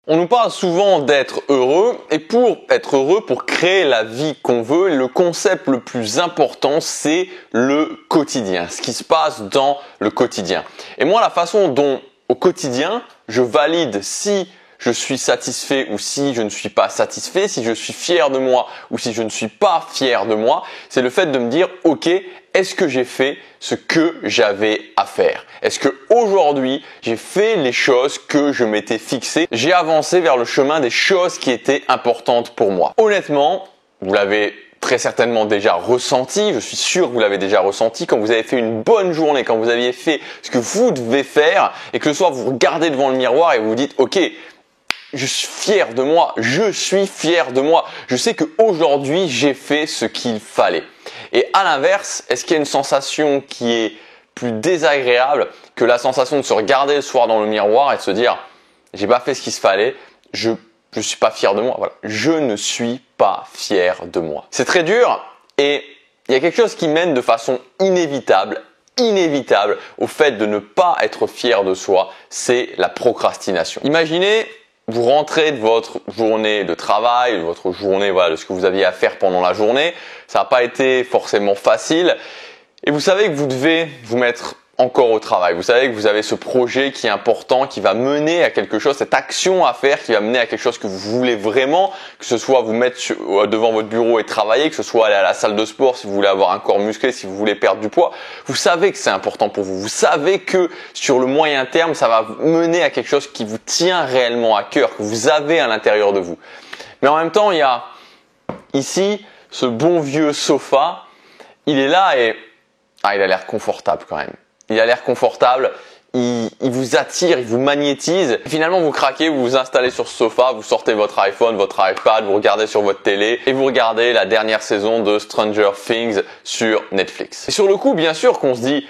On nous parle souvent d'être heureux et pour être heureux, pour créer la vie qu'on veut, le concept le plus important, c'est le quotidien, ce qui se passe dans le quotidien. Et moi, la façon dont au quotidien, je valide si je suis satisfait ou si je ne suis pas satisfait, si je suis fier de moi ou si je ne suis pas fier de moi, c'est le fait de me dire « Ok, est-ce que j'ai fait ce que j'avais à faire? Est-ce que aujourd'hui j'ai fait les choses que je m'étais fixées? J'ai avancé vers le chemin des choses qui étaient importantes pour moi ?» Honnêtement, vous l'avez très certainement déjà ressenti, je suis sûr que vous l'avez déjà ressenti, quand vous avez fait une bonne journée, quand vous aviez fait ce que vous devez faire et que le soir vous regardez devant le miroir et vous vous dites « Ok, je suis fier de moi, je suis fier de moi, je sais qu'aujourd'hui j'ai fait ce qu'il fallait. » Et à l'inverse, est-ce qu'il y a une sensation qui est plus désagréable que la sensation de se regarder le soir dans le miroir et de se dire « J'ai pas fait ce qu'il se fallait, je suis pas fier de moi. » Voilà, je ne suis pas fier de moi. C'est très dur et il y a quelque chose qui mène de façon inévitable au fait de ne pas être fier de soi, c'est la procrastination. Imaginez, vous rentrez de votre journée de travail, de votre journée, de ce que vous aviez à faire pendant la journée. Ça n'a pas été forcément facile. Et vous savez que vous devez vous mettre encore au travail. Vous savez que vous avez ce projet qui est important, qui va mener à quelque chose, cette action à faire qui va mener à quelque chose que vous voulez vraiment, que ce soit vous mettre devant votre bureau et travailler, que ce soit aller à la salle de sport si vous voulez avoir un corps musclé, si vous voulez perdre du poids. Vous savez que c'est important pour vous. Vous savez que sur le moyen terme, ça va mener à quelque chose qui vous tient réellement à cœur, que vous avez à l'intérieur de vous. Mais en même temps, il y a ici ce bon vieux sofa. Il est là et il a l'air confortable quand même. Il a l'air confortable, il vous attire, il vous magnétise. Finalement, vous craquez, vous vous installez sur ce sofa, vous sortez votre iPhone, votre iPad, vous regardez sur votre télé et vous regardez la dernière saison de Stranger Things sur Netflix. Et sur le coup, bien sûr qu'on se dit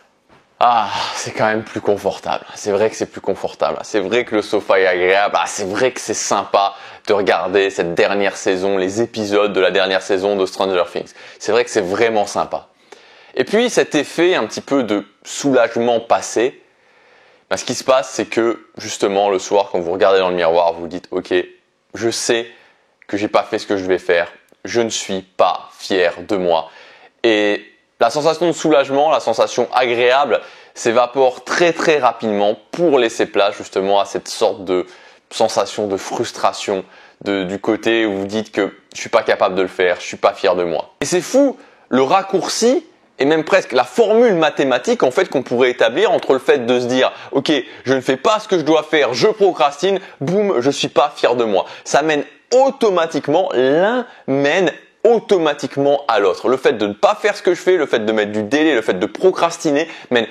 « Ah, c'est quand même plus confortable. C'est vrai que c'est plus confortable. C'est vrai que le sofa est agréable. C'est vrai que c'est sympa de regarder cette dernière saison, les épisodes de la dernière saison de Stranger Things. C'est vrai que c'est vraiment sympa. » Et puis cet effet un petit peu de soulagement passé, ce qui se passe, c'est que justement le soir, quand vous regardez dans le miroir, vous vous dites « Ok, je sais que j'ai pas fait ce que je devais faire. Je ne suis pas fier de moi. » Et la sensation de soulagement, la sensation agréable s'évapore très très rapidement pour laisser place justement à cette sorte de sensation de frustration du côté où vous dites que je suis pas capable de le faire, je suis pas fier de moi. Et c'est fou, le raccourci et même presque la formule mathématique en fait qu'on pourrait établir entre le fait de se dire « Ok, je ne fais pas ce que je dois faire, je procrastine, boum, je suis pas fier de moi. » Ça mène automatiquement, l'un mène automatiquement à l'autre. Le fait de ne pas faire ce que je fais, le fait de mettre du délai, le fait de procrastiner mène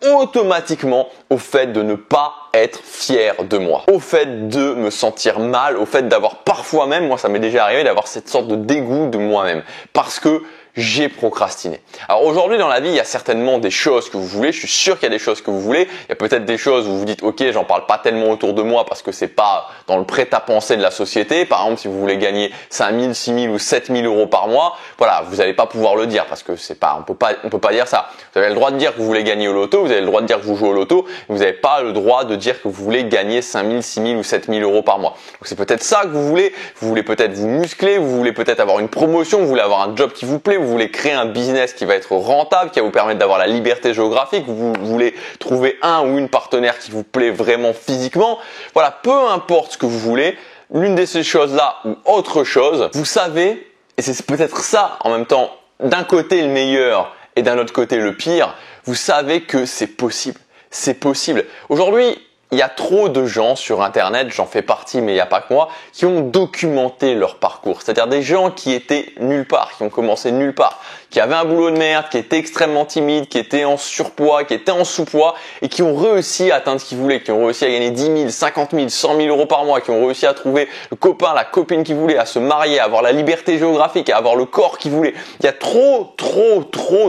automatiquement au fait de ne pas être fier de moi, au fait de me sentir mal, au fait d'avoir parfois même, moi ça m'est déjà arrivé d'avoir cette sorte de dégoût de moi-même parce que j'ai procrastiné. Alors aujourd'hui dans la vie, il y a certainement des choses que vous voulez, je suis sûr qu'il y a des choses que vous voulez, il y a peut-être des choses où vous vous dites ok, j'en parle pas tellement autour de moi parce que c'est pas dans le prêt-à-penser de la société. Par exemple, si vous voulez gagner 5 000, 6 000 ou 7 000 euros par mois, voilà, vous n'allez pas pouvoir le dire parce que c'est pas, on peut pas dire ça. Vous avez le droit de dire que vous voulez gagner au loto, vous avez le droit de dire que vous jouez au loto, mais vous n'avez pas le droit de dire que vous voulez gagner 5 000, 6 000 ou 7 000 euros par mois. Donc c'est peut-être ça que vous voulez peut-être vous muscler, vous voulez peut-être avoir une promotion, vous voulez avoir un job qui vous plaît, vous voulez créer un business qui va être rentable, qui va vous permettre d'avoir la liberté géographique, vous voulez trouver un ou une partenaire qui vous plaît vraiment physiquement. Voilà, peu importe ce que vous voulez, l'une de ces choses-là ou autre chose, vous savez, et c'est peut-être ça en même temps, d'un côté le meilleur et d'un autre côté le pire, vous savez que c'est possible. C'est possible. Aujourd'hui, il y a trop de gens sur Internet, j'en fais partie mais il n'y a pas que moi, qui ont documenté leur parcours. C'est-à-dire des gens qui étaient nulle part, qui ont commencé nulle part, qui avaient un boulot de merde, qui étaient extrêmement timides, qui étaient en surpoids, qui étaient en sous-poids et qui ont réussi à atteindre ce qu'ils voulaient, qui ont réussi à gagner 10 000, 50 000, 100 000 euros par mois, qui ont réussi à trouver le copain, la copine qu'ils voulaient, à se marier, à avoir la liberté géographique, à avoir le corps qu'ils voulaient. Il y a trop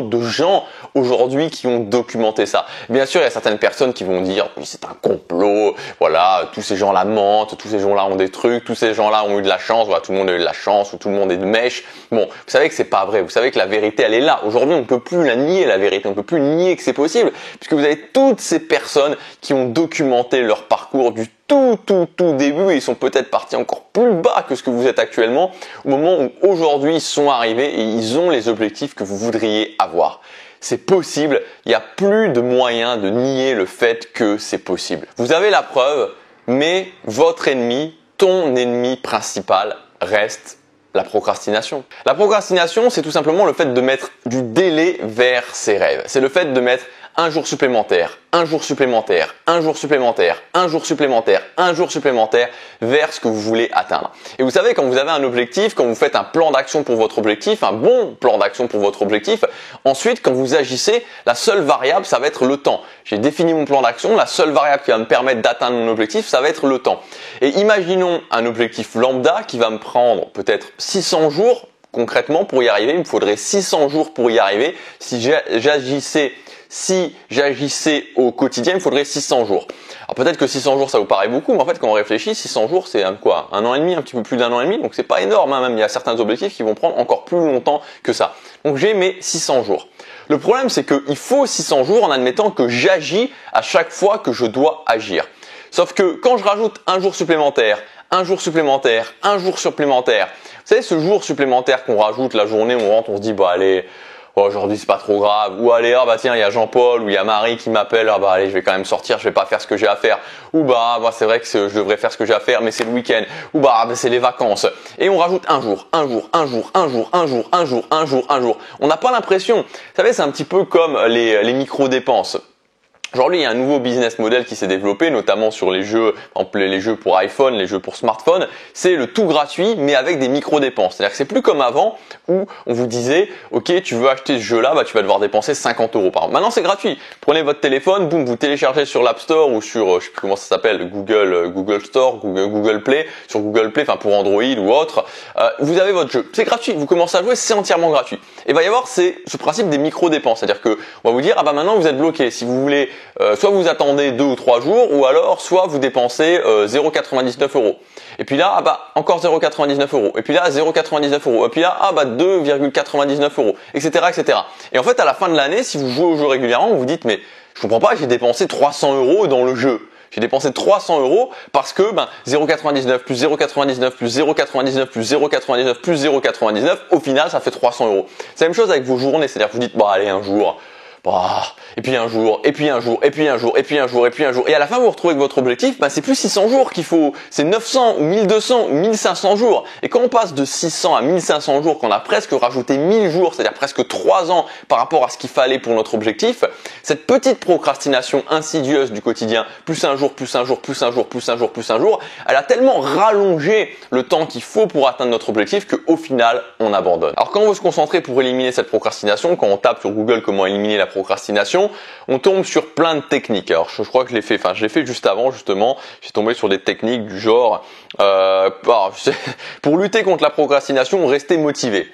de gens aujourd'hui qui ont documenté ça. Bien sûr, il y a certaines personnes qui vont dire oui, c'est un complot, voilà, tous ces gens-là mentent, tous ces gens-là ont des trucs, tous ces gens-là ont eu de la chance, voilà, tout le monde a eu de la chance ou tout le monde est de mèche. Bon, vous savez que c'est pas vrai, vous savez que la vérité elle est là. Aujourd'hui, on ne peut plus la nier, la vérité, on ne peut plus nier que c'est possible puisque vous avez toutes ces personnes qui ont documenté leur parcours du tout début et ils sont peut-être partis encore plus bas que ce que vous êtes actuellement au moment où aujourd'hui ils sont arrivés et ils ont les objectifs que vous voudriez avoir. C'est possible, il n'y a plus de moyen de nier le fait que c'est possible. Vous avez la preuve, mais votre ennemi, ton ennemi principal reste la procrastination. La procrastination, c'est tout simplement le fait de mettre du délai vers ses rêves. C'est le fait de mettre un jour supplémentaire, un jour supplémentaire, un jour supplémentaire, un jour supplémentaire, un jour supplémentaire vers ce que vous voulez atteindre. Et vous savez, quand vous avez un objectif, quand vous faites un plan d'action pour votre objectif, un bon plan d'action pour votre objectif, ensuite, quand vous agissez, la seule variable, ça va être le temps. J'ai défini mon plan d'action, la seule variable qui va me permettre d'atteindre mon objectif, ça va être le temps. Et imaginons un objectif lambda qui va me prendre peut-être 600 jours, concrètement, pour y arriver. Il me faudrait 600 jours pour y arriver. Si j'agissais au quotidien, il me faudrait 600 jours. Alors peut-être que 600 jours, ça vous paraît beaucoup, mais en fait, quand on réfléchit, 600 jours, c'est quoi? Un an et demi, un petit peu plus d'un an et demi, donc c'est pas énorme, hein, même il y a certains objectifs qui vont prendre encore plus longtemps que ça. Donc j'ai mes 600 jours. Le problème, c'est qu'il faut 600 jours en admettant que j'agis à chaque fois que je dois agir. Sauf que quand je rajoute un jour supplémentaire, un jour supplémentaire, un jour supplémentaire, vous savez, ce jour supplémentaire qu'on rajoute la journée où on rentre, on se dit, bah allez, aujourd'hui c'est pas trop grave, ou allez, ah bah tiens, il y a Jean-Paul, ou il y a Marie qui m'appelle, ah bah allez, je vais quand même sortir, je vais pas faire ce que j'ai à faire, ou bah c'est vrai que je devrais faire ce que j'ai à faire, mais c'est le week-end, ou bah c'est les vacances, et on rajoute un jour, un jour, un jour, un jour, un jour, un jour, un jour, un jour. On n'a pas l'impression, vous savez, c'est un petit peu comme les micro-dépenses. Aujourd'hui, il y a un nouveau business model qui s'est développé, notamment sur les jeux, par exemple les jeux pour iPhone, les jeux pour smartphone. C'est le tout gratuit, mais avec des micro-dépenses. C'est-à-dire que c'est plus comme avant où on vous disait, ok, tu veux acheter ce jeu-là, bah tu vas devoir dépenser 50 € par an. Maintenant, c'est gratuit. Prenez votre téléphone, boum, vous téléchargez sur l'App Store ou sur, je sais plus comment ça s'appelle, Google Store, Google Play, sur Google Play, enfin pour Android ou autre. Vous avez votre jeu. C'est gratuit. Vous commencez à jouer, c'est entièrement gratuit. Et il va y avoir ce principe des micro-dépenses. C'est-à-dire que on va vous dire, ah bah maintenant vous êtes bloqué. Si vous voulez soit vous attendez 2 ou 3 jours, ou alors soit vous dépensez 0,99 €. Et puis là, ah bah encore 0,99 €. Et puis là, 0,99 €. Et puis là, ah bah 2,99 €, etc., etc. Et en fait, à la fin de l'année, si vous jouez au jeu régulièrement, vous vous dites, mais je comprends pas, j'ai dépensé 300 € dans le jeu. J'ai dépensé 300 € parce que 0,99 plus 0,99 plus 0,99 plus 0,99 plus 0,99, au final, ça fait 300 €. C'est la même chose avec vos journées, c'est-à-dire que vous dites, bah allez, un jour, et puis un jour, et puis un jour, et puis un jour, et puis un jour, et puis un jour. Et à la fin, vous vous retrouvez avec votre objectif, c'est plus 600 jours qu'il faut, c'est 900 ou 1200 ou 1500 jours. Et quand on passe de 600 à 1500 jours, qu'on a presque rajouté 1000 jours, c'est-à-dire presque 3 ans par rapport à ce qu'il fallait pour notre objectif, cette petite procrastination insidieuse du quotidien, plus un jour, plus un jour, plus un jour, plus un jour, plus un jour, elle a tellement rallongé le temps qu'il faut pour atteindre notre objectif qu'au final, on abandonne. Alors quand on veut se concentrer pour éliminer cette procrastination, quand on tape sur Google comment éliminer la procrastination, on tombe sur plein de techniques. Alors je crois que je l'ai fait juste avant justement, j'ai tombé sur des techniques du genre pour lutter contre la procrastination, rester motivé.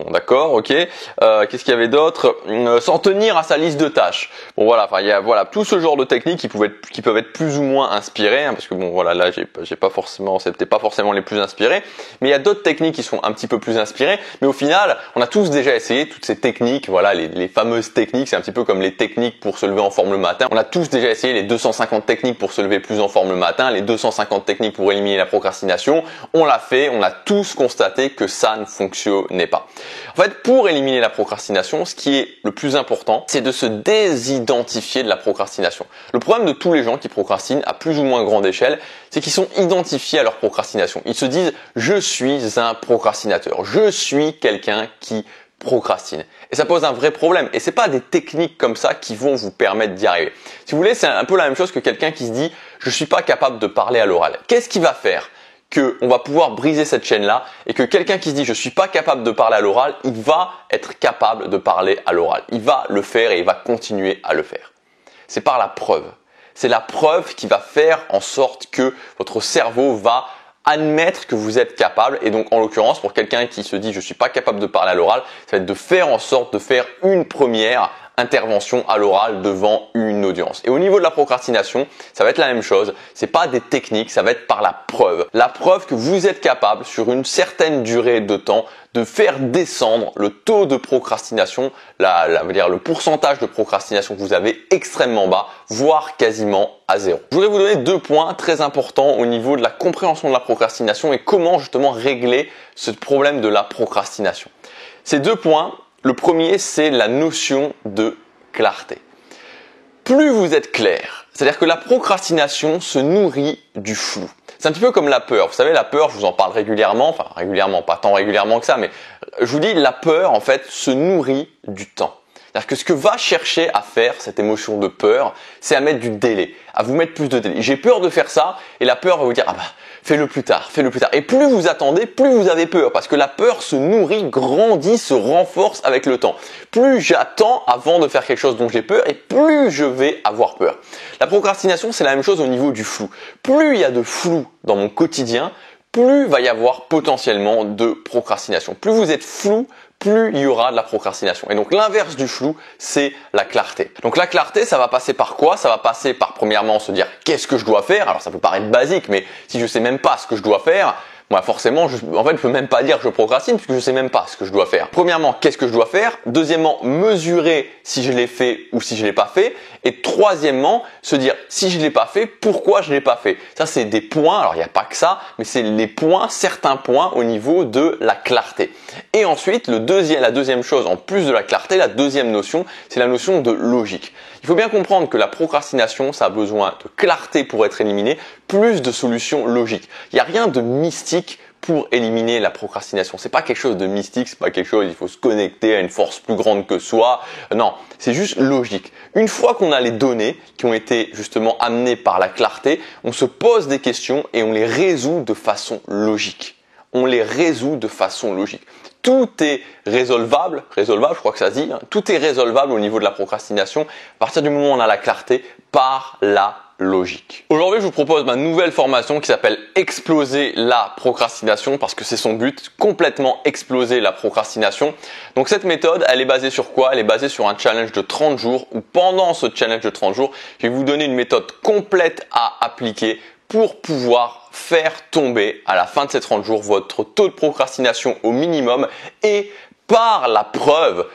Bon, d'accord, ok. Qu'est-ce qu'il y avait d'autre? S'en tenir à sa liste de tâches. Bon voilà, il y a tout ce genre de techniques qui peuvent être plus ou moins inspirées, parce que bon voilà, là c'était pas forcément les plus inspirés, mais il y a d'autres techniques qui sont un petit peu plus inspirées. Mais au final, on a tous déjà essayé toutes ces techniques, voilà, les fameuses techniques. C'est un petit peu comme les techniques pour se lever en forme le matin. On a tous déjà essayé les 250 techniques pour se lever plus en forme le matin, les 250 techniques pour éliminer la procrastination. On l'a fait, on a tous constaté que ça ne fonctionnait pas. En fait, pour éliminer la procrastination, ce qui est le plus important, c'est de se désidentifier de la procrastination. Le problème de tous les gens qui procrastinent à plus ou moins grande échelle, c'est qu'ils sont identifiés à leur procrastination. Ils se disent « je suis un procrastinateur, je suis quelqu'un qui procrastine ». Et ça pose un vrai problème. Et c'est pas des techniques comme ça qui vont vous permettre d'y arriver. Si vous voulez, c'est un peu la même chose que quelqu'un qui se dit « je suis pas capable de parler à l'oral ». Qu'est-ce qu'il va faire ? qu'on va pouvoir briser cette chaîne-là et que quelqu'un qui se dit je suis pas capable de parler à l'oral, il va être capable de parler à l'oral. Il va le faire et il va continuer à le faire. C'est par la preuve. C'est la preuve qui va faire en sorte que votre cerveau va admettre que vous êtes capable. Et donc en l'occurrence, pour quelqu'un qui se dit je suis pas capable de parler à l'oral, ça va être de faire en sorte de faire une première intervention à l'oral devant une audience. Et au niveau de la procrastination, ça va être la même chose. C'est pas des techniques, ça va être par la preuve. La preuve que vous êtes capable sur une certaine durée de temps de faire descendre le taux de procrastination, le pourcentage de procrastination que vous avez extrêmement bas, voire quasiment à zéro. Je voudrais vous donner 2 points très importants au niveau de la compréhension de la procrastination et comment justement régler ce problème de la procrastination. Ces 2 points, le premier, c'est la notion de clarté. Plus vous êtes clair, c'est-à-dire que la procrastination se nourrit du flou. C'est un petit peu comme la peur. Vous savez, la peur, je vous en parle régulièrement, enfin régulièrement, pas tant régulièrement que ça, mais je vous dis, la peur, en fait, se nourrit du temps. C'est-à-dire que ce que va chercher à faire cette émotion de peur, c'est à mettre du délai, à vous mettre plus de délai. J'ai peur de faire ça, et la peur va vous dire, ah bah, fais-le plus tard, fais-le plus tard. Et plus vous attendez, plus vous avez peur, parce que la peur se nourrit, grandit, se renforce avec le temps. Plus j'attends avant de faire quelque chose dont j'ai peur, et plus je vais avoir peur. La procrastination, c'est la même chose au niveau du flou. Plus il y a de flou dans mon quotidien, plus va y avoir potentiellement de procrastination. Plus vous êtes flou, plus il y aura de la procrastination. Et donc l'inverse du flou, c'est la clarté. Donc la clarté, ça va passer par quoi? Ça va passer par premièrement se dire qu'est-ce que je dois faire. Alors ça peut paraître basique, mais si je sais même pas ce que je dois faire, moi forcément, je peux même pas dire que je procrastine puisque je sais même pas ce que je dois faire. Premièrement, qu'est-ce que je dois faire? Deuxièmement, mesurer si je l'ai fait ou si je l'ai pas fait. Et troisièmement, se dire si je l'ai pas fait, pourquoi je l'ai pas fait. Ça, c'est des points. Alors il n'y a pas que ça, mais c'est les points, certains points au niveau de la clarté. Et ensuite, la deuxième chose, en plus de la clarté, la deuxième notion, c'est la notion de logique. Il faut bien comprendre que la procrastination, ça a besoin de clarté pour être éliminé, plus de solutions logiques. Il n'y a rien de mystique pour éliminer la procrastination. C'est pas quelque chose de mystique, c'est pas quelque chose, il faut se connecter à une force plus grande que soi. Non, c'est juste logique. Une fois qu'on a les données qui ont été justement amenées par la clarté, on se pose des questions et on les résout de façon logique. On les résout de façon logique. Tout est résolvable, je crois que ça se dit, hein, tout est résolvable au niveau de la procrastination à partir du moment où on a la clarté par la logique. Aujourd'hui, je vous propose ma nouvelle formation qui s'appelle Exploser la procrastination parce que c'est son but, complètement exploser la procrastination. Donc cette méthode, elle est basée sur quoi? Elle est basée sur un challenge de 30 jours où pendant ce challenge de 30 jours, je vais vous donner une méthode complète à appliquer pour pouvoir faire tomber à la fin de ces 30 jours votre taux de procrastination au minimum et par la preuve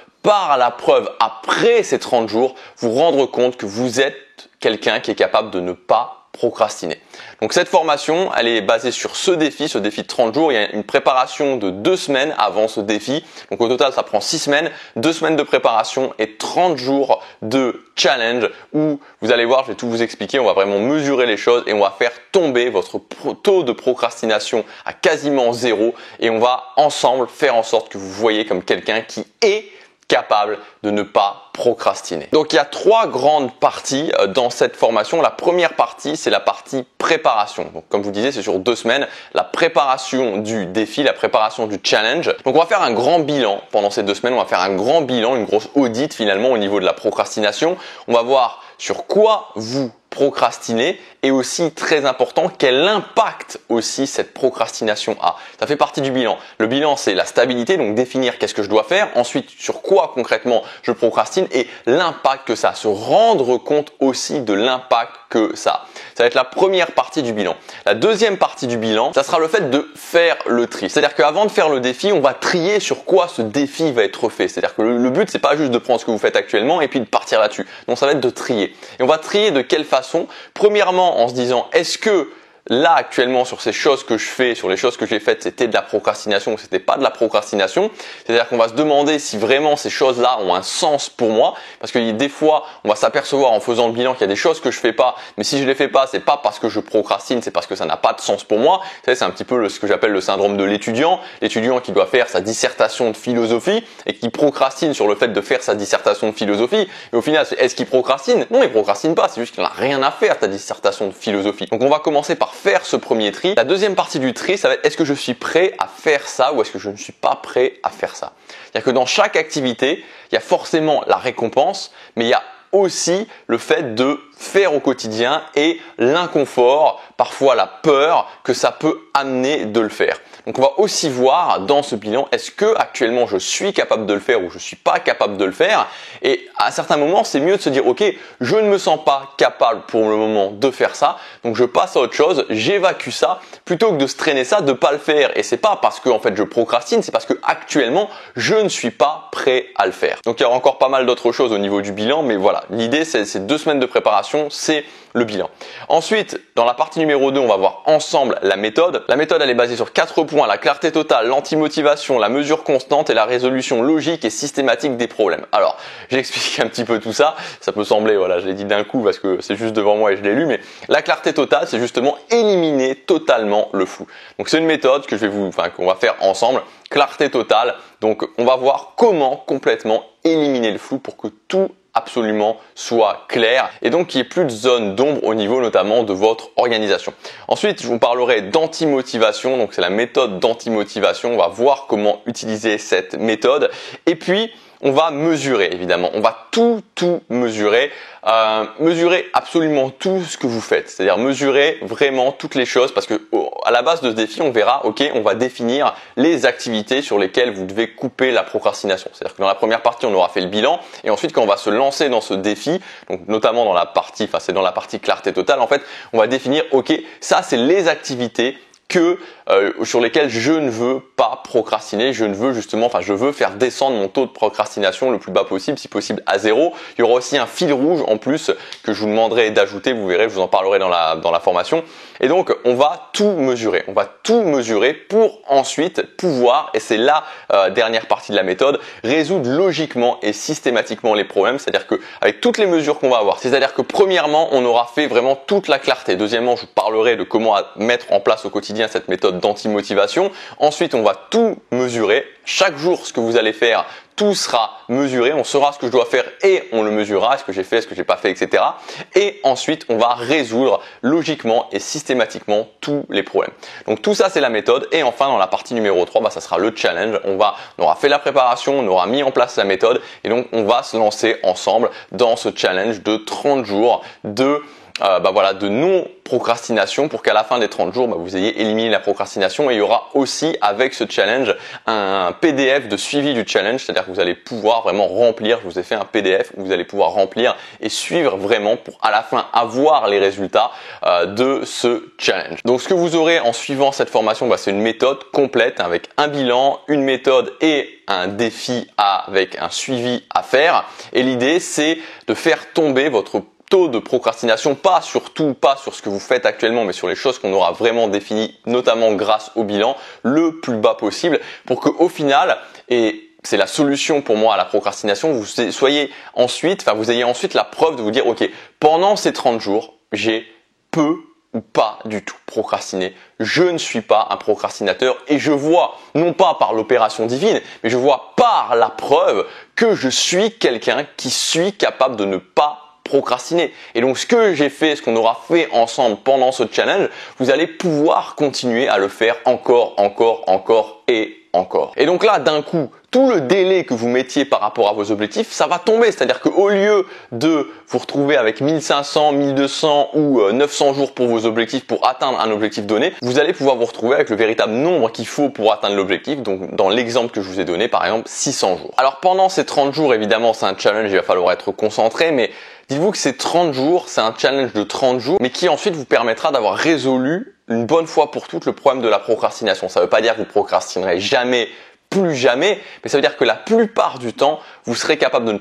après ces 30 jours, vous rendre compte que vous êtes quelqu'un qui est capable de ne pas procrastiner. Donc cette formation, elle est basée sur ce défi de 30 jours. Il y a une préparation de 2 semaines avant ce défi. Donc au total, ça prend 6 semaines, 2 semaines de préparation et 30 jours de challenge où vous allez voir, je vais tout vous expliquer. On va vraiment mesurer les choses et on va faire tomber votre taux de procrastination à quasiment zéro et on va ensemble faire en sorte que vous voyez comme quelqu'un qui est capable de ne pas procrastiner. Donc il y a 3 grandes parties dans cette formation. La première partie, c'est la partie préparation. Donc comme je vous disais, c'est sur 2 semaines, la préparation du défi, la préparation du challenge. Donc on va faire un grand bilan pendant ces 2 semaines, on va faire un grand bilan, une grosse audit finalement au niveau de la procrastination. On va voir sur quoi vous procrastiner et aussi très important quel impact aussi cette procrastination a. Ça fait partie du bilan. Le bilan c'est la stabilité, donc définir qu'est-ce que je dois faire, ensuite sur quoi concrètement je procrastine et l'impact que ça a, se rendre compte aussi de l'impact que ça a. Ça va être la première partie du bilan. La deuxième partie du bilan, ça sera le fait de faire le tri. C'est-à-dire qu'avant de faire le défi, on va trier sur quoi ce défi va être fait. C'est-à-dire que le but c'est pas juste de prendre ce que vous faites actuellement et puis de partir là-dessus. Donc ça va être de trier. Et on va trier de quelle façon? Premièrement en se disant est-ce que là actuellement sur ces choses que je fais, sur les choses que j'ai faites, c'était de la procrastination ou c'était pas de la procrastination. C'est-à-dire qu'on va se demander si vraiment ces choses-là ont un sens pour moi, parce que des fois on va s'apercevoir en faisant le bilan qu'il y a des choses que je fais pas, mais si je les fais pas, c'est pas parce que je procrastine, c'est parce que ça n'a pas de sens pour moi. Vous savez, c'est un petit peu ce que j'appelle le syndrome de l'étudiant qui doit faire sa dissertation de philosophie et qui procrastine sur le fait de faire sa dissertation de philosophie. Et au final, est-ce qu'il procrastine? Non, il procrastine pas, c'est juste qu'il n'a rien à faire ta dissertation de philosophie. Donc on va commencer par faire ce premier tri. La deuxième partie du tri, ça va être est-ce que je suis prêt à faire ça ou est-ce que je ne suis pas prêt à faire ça? C'est-à-dire que dans chaque activité, il y a forcément la récompense, mais il y a aussi le fait de faire au quotidien et l'inconfort, parfois la peur que ça peut amener de le faire. Donc on va aussi voir dans ce bilan, est-ce que actuellement je suis capable de le faire ou je suis pas capable de le faire. Et à certains moments, c'est mieux de se dire ok, je ne me sens pas capable pour le moment de faire ça, donc je passe à autre chose, j'évacue ça, plutôt que de se traîner ça, de pas le faire. Et c'est pas parce que en fait je procrastine, c'est parce que actuellement je ne suis pas prêt à le faire. Donc il y aura encore pas mal d'autres choses au niveau du bilan, mais voilà, l'idée c'est ces 2 semaines de préparation, c'est le bilan. Ensuite, dans la partie numéro 2, on va voir ensemble la méthode. La méthode, elle est basée sur 4 points: la clarté totale, l'antimotivation, la mesure constante et la résolution logique et systématique des problèmes. Alors, j'explique un petit peu tout ça. Ça peut sembler, voilà, je l'ai dit d'un coup parce que c'est juste devant moi et je l'ai lu, mais la clarté totale, c'est justement éliminer totalement le flou. Donc, c'est une méthode que qu'on va faire ensemble. Clarté totale. Donc, on va voir comment complètement éliminer le flou pour que tout absolument soit clair et donc qu'il n'y ait plus de zone d'ombre au niveau notamment de votre organisation. Ensuite, je vous parlerai d'antimotivation, donc c'est la méthode d'antimotivation. On va voir comment utiliser cette méthode et puis on va mesurer évidemment, on va tout mesurer, mesurer absolument tout ce que vous faites, c'est-à-dire mesurer vraiment toutes les choses parce que à la base de ce défi, on verra, ok, on va définir les activités sur lesquelles vous devez couper la procrastination. C'est-à-dire que dans la première partie, on aura fait le bilan et ensuite quand on va se lancer dans ce défi, donc notamment dans la partie, c'est dans la partie clarté totale, en fait, on va définir, ok, ça c'est les activités sur lesquelles je ne veux pas procrastiner, je veux faire descendre mon taux de procrastination le plus bas possible, si possible à 0. Il y aura aussi un fil rouge en plus que je vous demanderai d'ajouter, vous verrez, je vous en parlerai dans la formation. Et donc on va tout mesurer pour ensuite pouvoir, et c'est la dernière partie de la méthode, résoudre logiquement et systématiquement les problèmes, c'est-à-dire que avec toutes les mesures qu'on va avoir, c'est-à-dire que premièrement on aura fait vraiment toute la clarté, deuxièmement je vous parlerai de comment mettre en place au quotidien cette méthode d'antimotivation. Ensuite, on va tout mesurer. Chaque jour, ce que vous allez faire, tout sera mesuré. On saura ce que je dois faire et on le mesurera. Est-ce que j'ai fait, est-ce que j'ai pas fait, etc. Et ensuite, on va résoudre logiquement et systématiquement tous les problèmes. Donc tout ça, c'est la méthode. Et enfin, dans la partie numéro 3, ça sera le challenge. On aura fait la préparation, on aura mis en place la méthode et donc on va se lancer ensemble dans ce challenge de 30 jours de non-procrastination pour qu'à la fin des 30 jours, vous ayez éliminé la procrastination. Et il y aura aussi avec ce challenge un PDF de suivi du challenge, c'est-à-dire que vous allez pouvoir vraiment remplir, je vous ai fait un PDF où vous allez pouvoir remplir et suivre vraiment pour à la fin avoir les résultats de ce challenge. Donc ce que vous aurez en suivant cette formation, c'est une méthode complète avec un bilan, une méthode et un défi avec un suivi à faire. Et l'idée, c'est de faire tomber votre taux de procrastination, pas sur ce que vous faites actuellement, mais sur les choses qu'on aura vraiment définies, notamment grâce au bilan, le plus bas possible pour que au final, et c'est la solution pour moi à la procrastination, vous ayez ensuite la preuve de vous dire, ok, pendant ces 30 jours, j'ai peu ou pas du tout procrastiné. Je ne suis pas un procrastinateur et je vois, non pas par l'opération divine, mais je vois par la preuve que je suis quelqu'un qui suis capable de ne pas procrastiner. Et donc ce que j'ai fait, ce qu'on aura fait ensemble pendant ce challenge, vous allez pouvoir continuer à le faire encore et encore. Et donc là, d'un coup, tout le délai que vous mettiez par rapport à vos objectifs, ça va tomber. C'est-à-dire qu'au lieu de vous retrouver avec 1500, 1200 ou 900 jours pour vos objectifs pour atteindre un objectif donné, vous allez pouvoir vous retrouver avec le véritable nombre qu'il faut pour atteindre l'objectif. Donc dans l'exemple que je vous ai donné, par exemple, 600 jours. Alors pendant ces 30 jours, évidemment, c'est un challenge, il va falloir être concentré, mais dites-vous que ces 30 jours, c'est un challenge de 30 jours, mais qui ensuite vous permettra d'avoir résolu une bonne fois pour toutes le problème de la procrastination. Ça ne veut pas dire que vous procrastinerez jamais, plus jamais, mais ça veut dire que la plupart du temps, vous serez capable de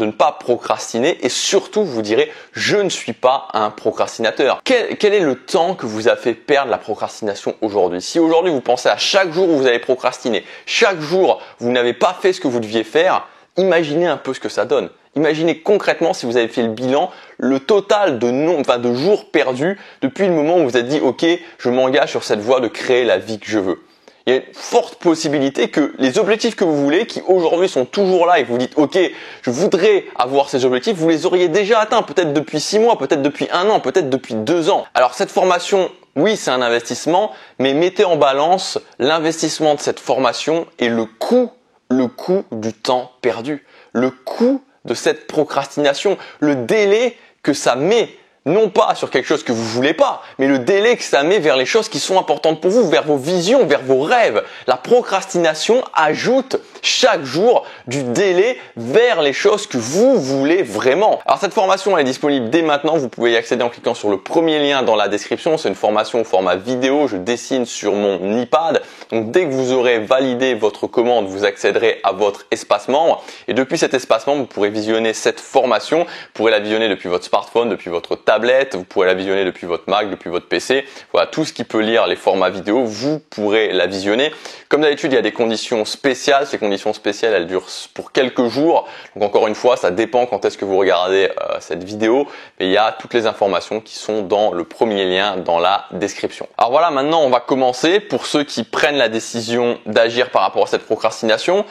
ne pas procrastiner et surtout vous direz « je ne suis pas un procrastinateur ». Quel est le temps que vous a fait perdre la procrastination aujourd'hui? Si aujourd'hui vous pensez à chaque jour où vous avez procrastiné, chaque jour vous n'avez pas fait ce que vous deviez faire, imaginez un peu ce que ça donne. Imaginez concrètement si vous avez fait le bilan, le total de jours perdus depuis le moment où vous êtes dit « ok, je m'engage sur cette voie de créer la vie que je veux ». Il y a une forte possibilité que les objectifs que vous voulez, qui aujourd'hui sont toujours là et que vous dites « ok, je voudrais avoir ces objectifs », vous les auriez déjà atteints, peut-être depuis 6 mois, peut-être depuis 1 an, peut-être depuis 2 ans. Alors cette formation, oui, c'est un investissement, mais mettez en balance l'investissement de cette formation et le coût du temps perdu, le coût de cette procrastination, le délai que ça met non pas sur quelque chose que vous voulez pas, mais le délai que ça met vers les choses qui sont importantes pour vous, vers vos visions, vers vos rêves. La procrastination ajoute chaque jour du délai vers les choses que vous voulez vraiment. Alors cette formation elle est disponible dès maintenant, vous pouvez y accéder en cliquant sur le premier lien dans la description. C'est une formation au format vidéo, je dessine sur mon iPad. Donc dès que vous aurez validé votre commande, vous accéderez à votre espace membre. Et depuis cet espace membre, vous pourrez visionner cette formation. Vous pourrez la visionner depuis votre smartphone, depuis votre tablette, vous pourrez la visionner depuis votre Mac, depuis votre PC. Voilà, tout ce qui peut lire les formats vidéo, vous pourrez la visionner. Comme d'habitude, il y a des conditions spéciales. Ces conditions spéciales, elles durent pour quelques jours. Donc encore une fois, ça dépend quand est-ce que vous regardez cette vidéo. Mais il y a toutes les informations qui sont dans le premier lien dans la description. Alors voilà, maintenant on va commencer pour ceux qui prennent la décision d'agir par rapport à cette procrastination.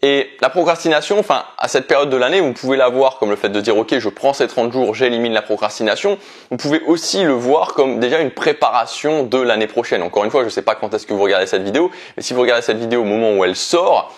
Et la procrastination, enfin, à cette période de l'année, vous pouvez la voir comme le fait de dire ok, je prends ces 30 jours, j'élimine la procrastination. Vous pouvez aussi le voir comme déjà une préparation de l'année prochaine. Encore une fois, je ne sais pas quand est-ce que vous regardez cette vidéo, mais si vous regardez cette vidéo au moment où elle sort,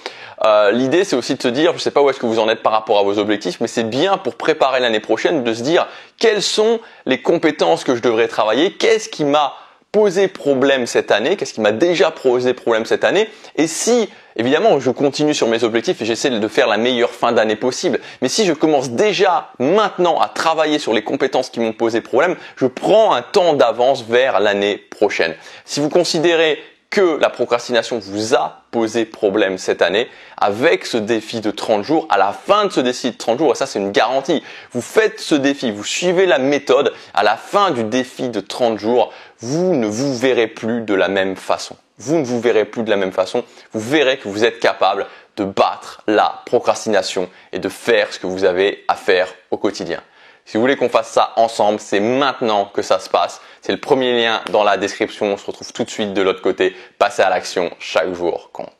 l'idée c'est aussi de se dire, je ne sais pas où est-ce que vous en êtes par rapport à vos objectifs, mais c'est bien pour préparer l'année prochaine de se dire quelles sont les compétences que je devrais travailler, qu'est-ce qui m'a posé problème cette année, qu'est-ce qui m'a déjà posé problème cette année, et si évidemment je continue sur mes objectifs et j'essaie de faire la meilleure fin d'année possible, mais si je commence déjà maintenant à travailler sur les compétences qui m'ont posé problème, je prends un temps d'avance vers l'année prochaine. Si vous considérez que la procrastination vous a posé problème cette année, avec ce défi de 30 jours, à la fin de ce défi de 30 jours, et ça c'est une garantie, vous faites ce défi, vous suivez la méthode, à la fin du défi de 30 jours, vous ne vous verrez plus de la même façon. Vous ne vous verrez plus de la même façon, vous verrez que vous êtes capable de battre la procrastination et de faire ce que vous avez à faire au quotidien. Si vous voulez qu'on fasse ça ensemble, c'est maintenant que ça se passe. C'est le premier lien dans la description. On se retrouve tout de suite de l'autre côté. Passez à l'action, chaque jour compte.